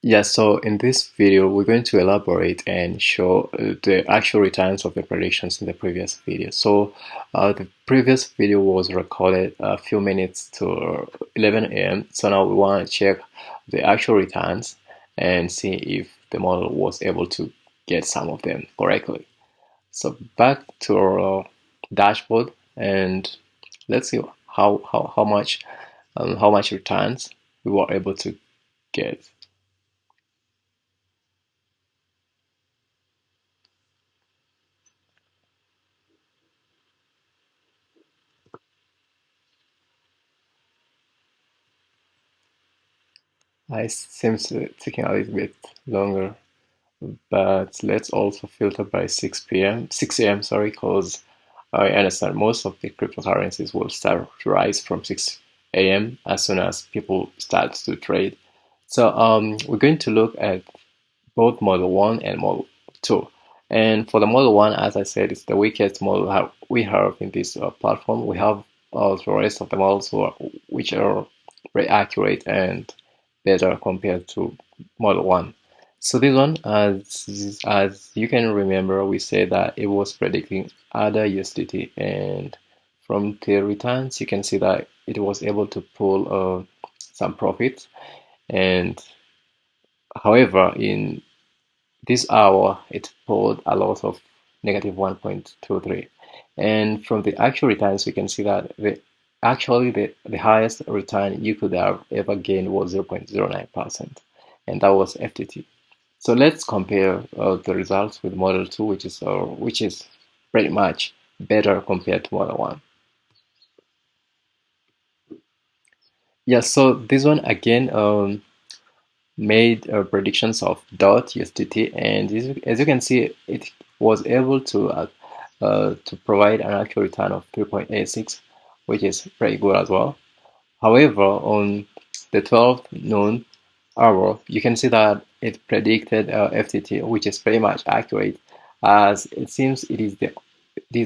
Yeah, so in this video, we're going to elaborate and show the actual returns of the predictions in the previous video. So the previous video was recorded a few minutes to 11 a.m. So now we want to check the actual returns and see if the model was able to get some of them correctly. So back to our dashboard, and let's see how much returns we were able to get. It seems taking a little bit longer, but let's also filter by 6 a.m. Sorry, because I understand most of the cryptocurrencies will start to rise from 6 a.m. as soon as people start to trade. So we're going to look at both Model 1 and Model 2. And for the Model 1, as I said, it's the weakest model we have in this platform. We have the rest of the models which are very accurate and better compared to Model 1. So this one, as you can remember, we said that it was predicting other USDT, and from the returns, you can see that it was able to pull some profits. And however, in this hour, it pulled a loss of negative 1.23. And from the actual returns, we can see that the highest return you could have ever gained was 0.09%, and that was FTT. So let's compare the results with Model 2, which is pretty much better compared to Model 1. Yeah, so this one again made predictions of dot USDT, and as you can see, it was able to provide an actual return of 3.86, which is pretty good as well. However, on the 12th noon hour, you can see that it predicted FTT, which is pretty much accurate, as it seems it is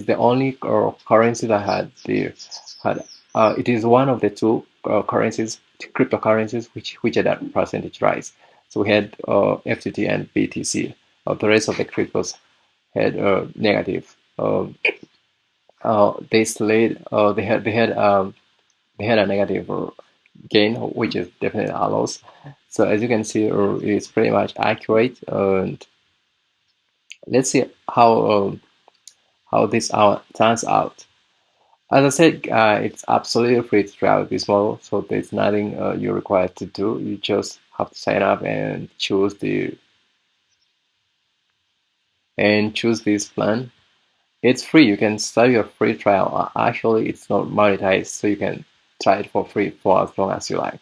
the only currency that had it is one of the two cryptocurrencies which had that percentage rise. So we had FTT and BTC. The rest of the cryptos had negative. They slayed. They had a negative gain, which is definitely a loss. So as you can see, it's pretty much accurate. And let's see how this turns out. As I said, it's absolutely free to try out this model, so there's nothing you're required to do. You just have to sign up and choose this plan. It's free. You can start your free trial. Actually, it's not monetized, so you can try it for free for as long as you like.